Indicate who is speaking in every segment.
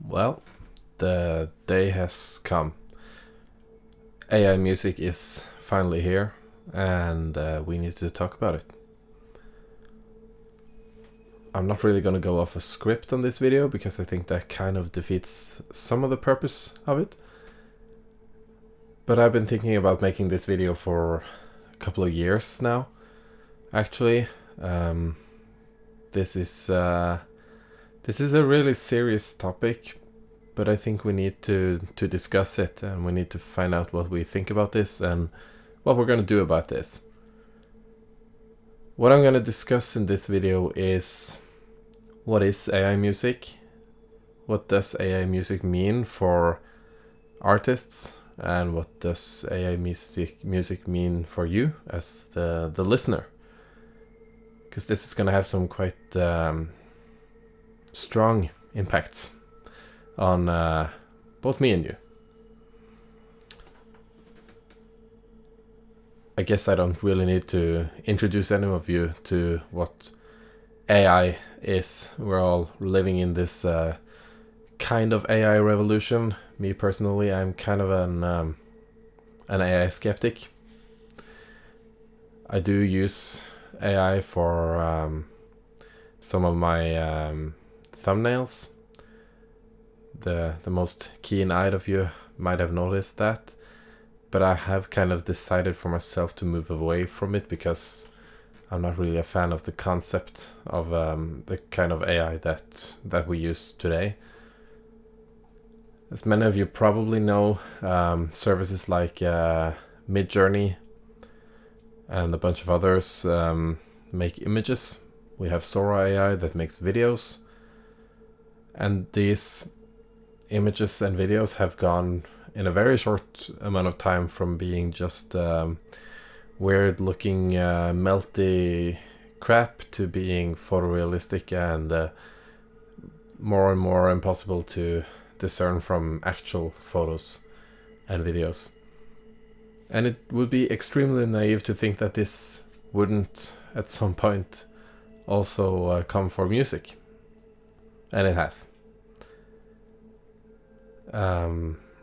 Speaker 1: Well, the day has come. AI music is finally here, and we need to talk about it. I'm not really going to go off a script on this video because I think that kind of defeats some of the purpose of it. But I've been thinking about making this video for a couple of years now, actually. This is a really serious topic, but I think we need to discuss it, and we need to find out what we think about this and what we're going to do about this. What I'm going to discuss in this video is what is AI music, what does AI music mean for artists, and what does AI music mean for you as the listener. Because this is going to have some quite strong impacts on both me and you. I guess I don't really need to introduce any of you to what AI is. We're all living in this kind of AI revolution. Me personally, I'm kind of an AI skeptic. I do use AI for some of my thumbnails. The most keen-eyed of you might have noticed that, but I have kind of decided for myself to move away from it because I'm not really a fan of the concept of the kind of AI that we use today. As many of you probably know, services like Midjourney and a bunch of others make images. We have Sora AI that makes videos, and these images and videos have gone in a very short amount of time from being just weird looking melty crap to being photorealistic and more and more impossible to discern from actual photos and videos. And it would be extremely naive to think that this wouldn't at some point also come for music. And it has.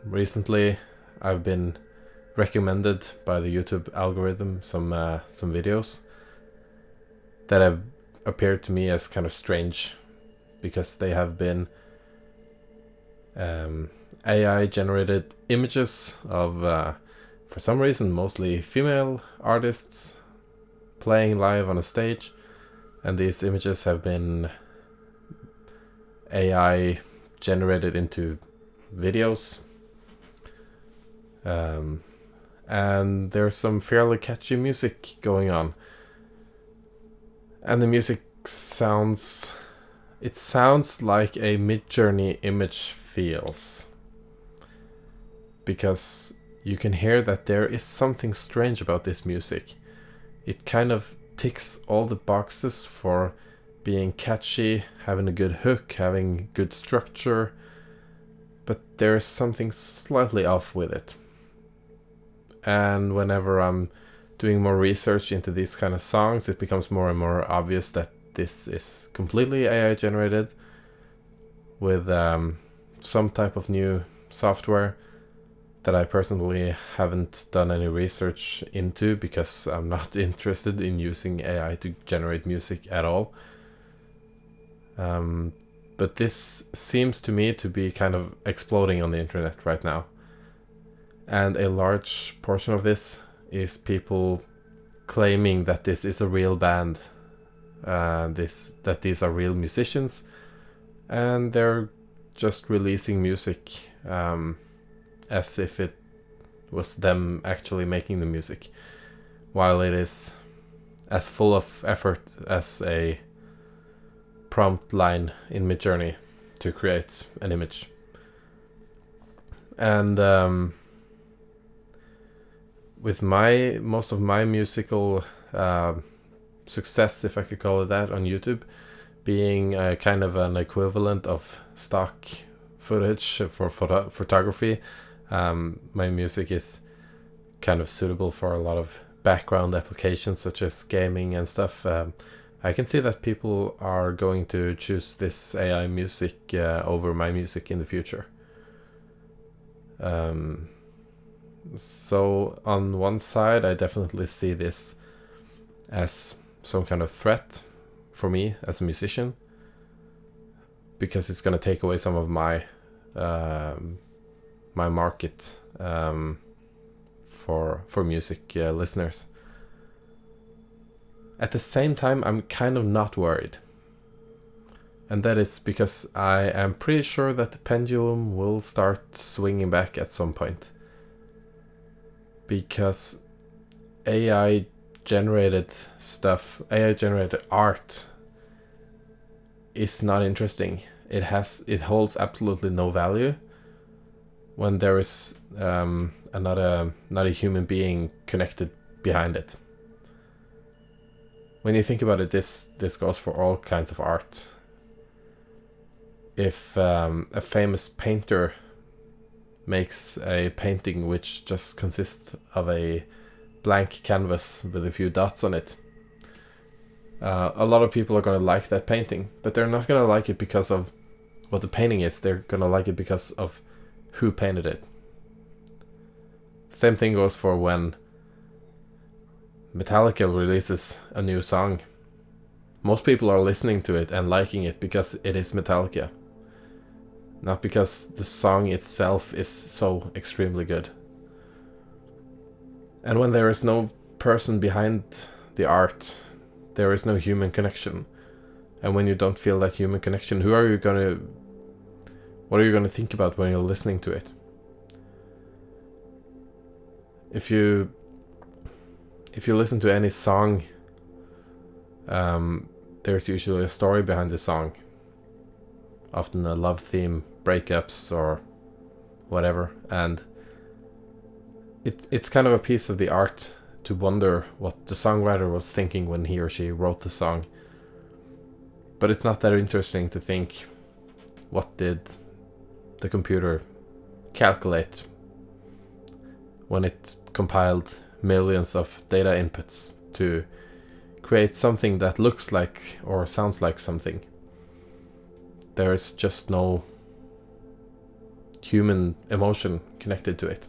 Speaker 1: Recently, I've been recommended by the YouTube algorithm some videos that have appeared to me as kind of strange because they have been AI generated images of for some reason mostly female artists playing live on a stage, and these images have been AI generated into videos. And there's some fairly catchy music going on. And the music sounds like a Midjourney image feels. Because you can hear that there is something strange about this music. It kind of ticks all the boxes for being catchy, having a good hook, having good structure, but there's something slightly off with it. And whenever I'm doing more research into these kind of songs, it becomes more and more obvious that this is completely AI generated with some type of new software that I personally haven't done any research into because I'm not interested in using AI to generate music at all. But this seems to me to be kind of exploding on the internet right now. And a large portion of this is people claiming that this is a real band, that these are real musicians, and they're just releasing music as if it was them actually making the music, while it is as full of effort as a prompt line in Midjourney to create an image. And with most of my musical success, if I could call it that, on YouTube, being kind of an equivalent of stock footage for photography, my music is kind of suitable for a lot of background applications such as gaming and stuff. I can see that people are going to choose this AI music over my music in the future. So on one side, I definitely see this as some kind of threat for me as a musician, because it's going to take away some of my my market for music listeners. At the same time, I'm kind of not worried. And that is because I am pretty sure that the pendulum will start swinging back at some point. Because AI generated stuff, AI generated art is not interesting. It holds absolutely no value when there is not a human being connected behind it. When you think about it, this goes for all kinds of art. If a famous painter makes a painting which just consists of a blank canvas with a few dots on it, a lot of people are going to like that painting, but they're not going to like it because of what the painting is. They're going to like it because of who painted it. Same thing goes for when Metallica releases a new song. Most people are listening to it and liking it because it is Metallica, not because the song itself is so extremely good. And when there is no person behind the art, there is no human connection. And when you don't feel that human connection, what are you gonna think about when you're listening to it? If you listen to any song, there's usually a story behind the song. Often a love theme, breakups, or whatever. And it's kind of a piece of the art to wonder what the songwriter was thinking when he or she wrote the song. But it's not that interesting to think, what did the computer calculate when it compiled millions of data inputs to create something that looks like or sounds like something? There is just no human emotion connected to it.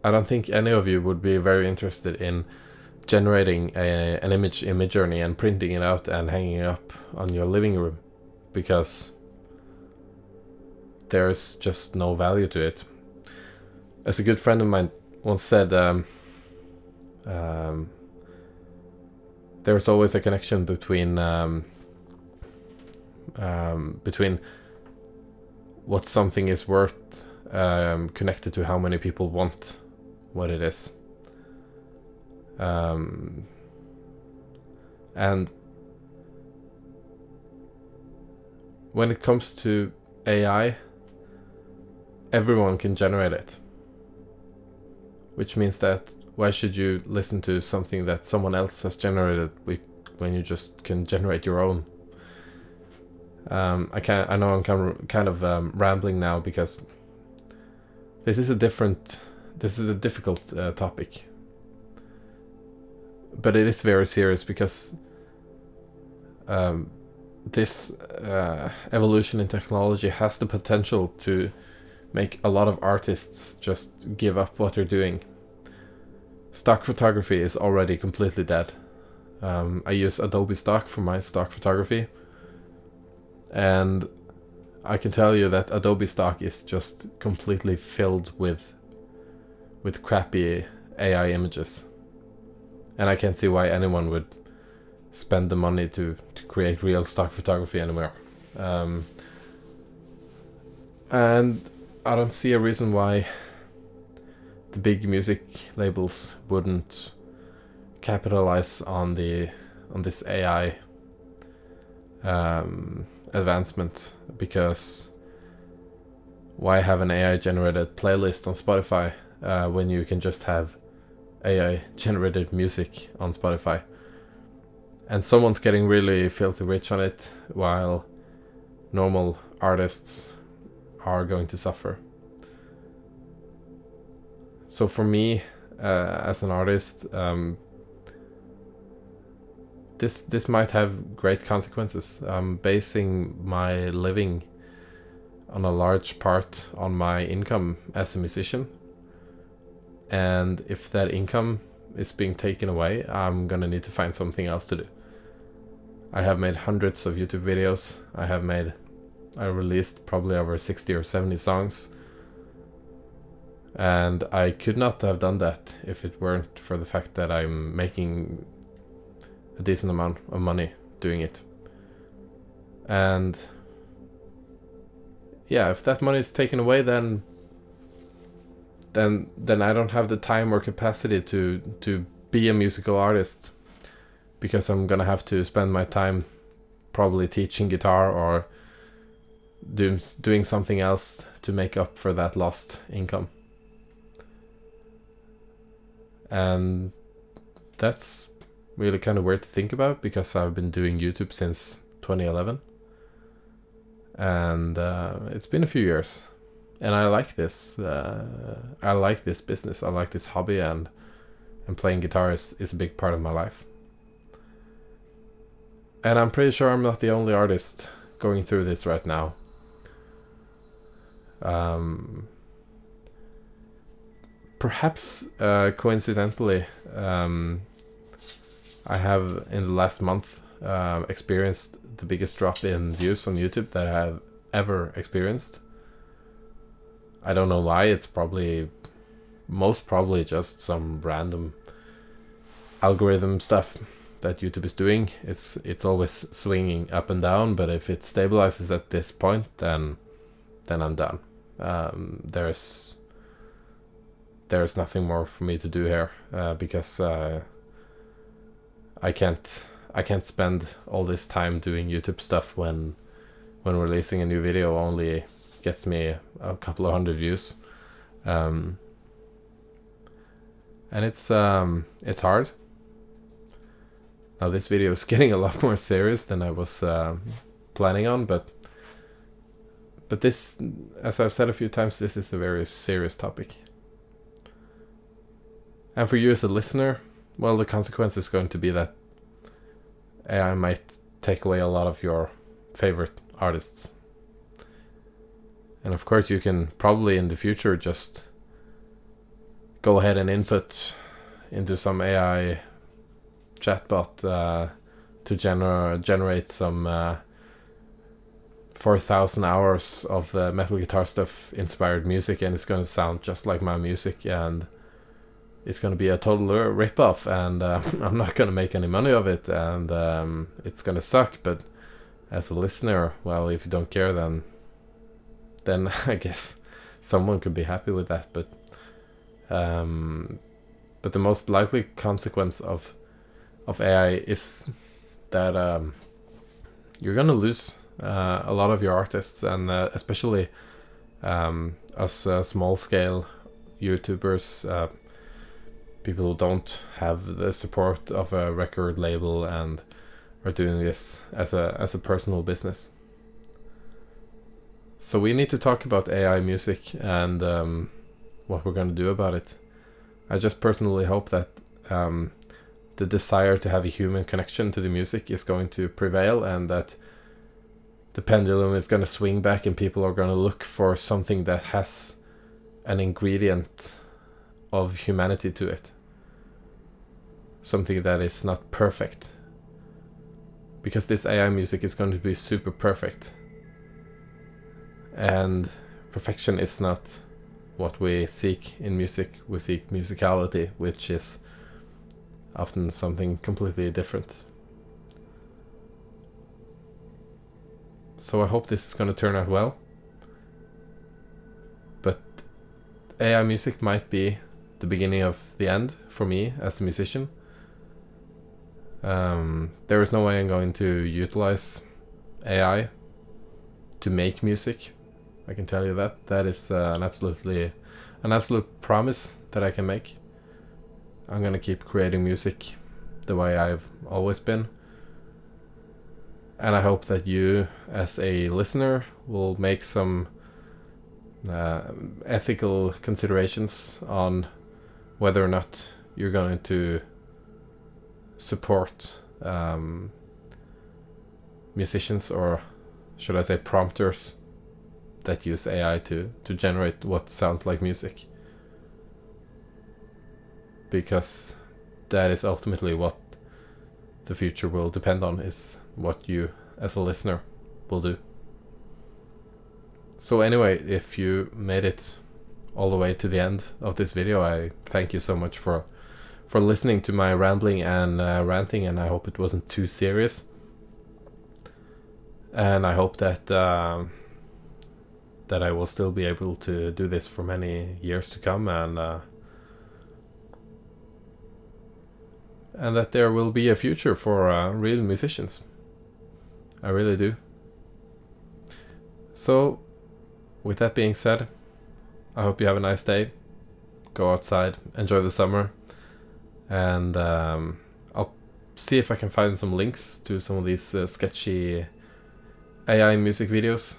Speaker 1: I don't think any of you would be very interested in generating an image in Midjourney and printing it out and hanging it up on your living room, because there's just no value to it. As a good friend of mine once said, there's always a connection between what something is worth connected to how many people want what it is. And when it comes to AI, everyone can generate it. Which means that why should you listen to something that someone else has generated when you just can generate your own? I know I'm kind of rambling now, because this is a difficult topic. But it is very serious, because this evolution in technology has the potential to make a lot of artists just give up what they're doing. Stock photography is already completely dead. I use Adobe Stock for my stock photography, and I can tell you that Adobe Stock is just completely filled with crappy AI images. And I can't see why anyone would spend the money to create real stock photography anymore. And I don't see a reason why the big music labels wouldn't capitalize on this AI advancement, because why have an AI generated playlist on Spotify when you can just have AI generated music on Spotify? And someone's getting really filthy rich on it, while normal artists are going to suffer. So for me, as an artist, this might have great consequences. I'm basing my living on a large part on my income as a musician, and if that income is being taken away, I'm gonna need to find something else to do. I have made hundreds of YouTube videos. I released probably over 60 or 70 songs, and I could not have done that if it weren't for the fact that I'm making a decent amount of money doing it. And yeah, if that money is taken away, then I don't have the time or capacity to be a musical artist, because I'm gonna have to spend my time probably teaching guitar or doing something else to make up for that lost income. And that's really kind of weird to think about, because I've been doing YouTube since 2011, and it's been a few years, and I like this. I like this business. I like this hobby, and playing guitar is a big part of my life. And I'm pretty sure I'm not the only artist going through this right now. Perhaps coincidentally, I have in the last month experienced the biggest drop in views on YouTube that I have ever experienced. I don't know why. It's most probably just some random algorithm stuff that YouTube is doing. It's always swinging up and down, but if it stabilizes at this point, then I'm done. There's nothing more for me to do here, because I can't spend all this time doing YouTube stuff when releasing a new video only gets me a couple of hundred views, and it's hard. Now this video is getting a lot more serious than I was planning on, but this, as I've said a few times, this is a very serious topic. And for you as a listener, well, the consequence is going to be that AI might take away a lot of your favorite artists. And of course, you can probably in the future just go ahead and input into some AI chatbot to generate some 4,000 hours of metal guitar stuff inspired music, and it's going to sound just like my music, and it's going to be a total rip-off, and I'm not going to make any money of it, and it's going to suck. But as a listener, well, if you don't care, then I guess someone could be happy with that. But the most likely consequence of AI is that you're going to lose a lot of your artists, and especially us small-scale YouTubers, people who don't have the support of a record label and are doing this as a personal business. So we need to talk about AI music and what we're going to do about it. I just personally hope that the desire to have a human connection to the music is going to prevail, and that the pendulum is going to swing back, and people are going to look for something that has an ingredient of humanity to it. Something that is not perfect. Because this AI music is going to be super perfect. And perfection is not what we seek in music. We seek musicality, which is often something completely different. So I hope this is going to turn out well. But AI music might be the beginning of the end for me as a musician. There is no way I'm going to utilize AI to make music. I can tell you that. That is an absolute promise that I can make. I'm going to keep creating music the way I've always been. And I hope that you, as a listener, will make some ethical considerations on whether or not you're going to support musicians, or should I say prompters, that use AI to generate what sounds like music. Because that is ultimately what the future will depend on, is what you as a listener will do. So anyway, if you made it all the way to the end of this video, I thank you so much for listening to my rambling and ranting, and I hope it wasn't too serious. And I hope that that I will still be able to do this for many years to come, and that there will be a future for real musicians. I really do. So, with that being said, I hope you have a nice day. Go outside, enjoy the summer, and I'll see if I can find some links to some of these sketchy AI music videos.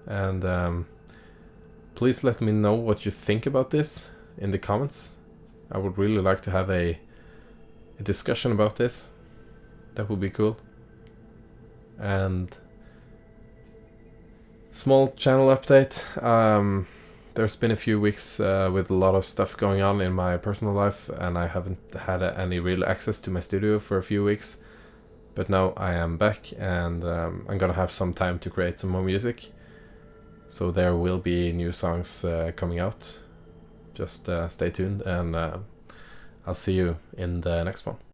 Speaker 1: And please let me know what you think about this in the comments. I would really like to have a discussion about this. That would be cool. And small channel update. There's been a few weeks with a lot of stuff going on in my personal life, and I haven't had any real access to my studio for a few weeks. But now I am back, and I'm gonna have some time to create some more music. So there will be new songs coming out. Just stay tuned, and I'll see you in the next one.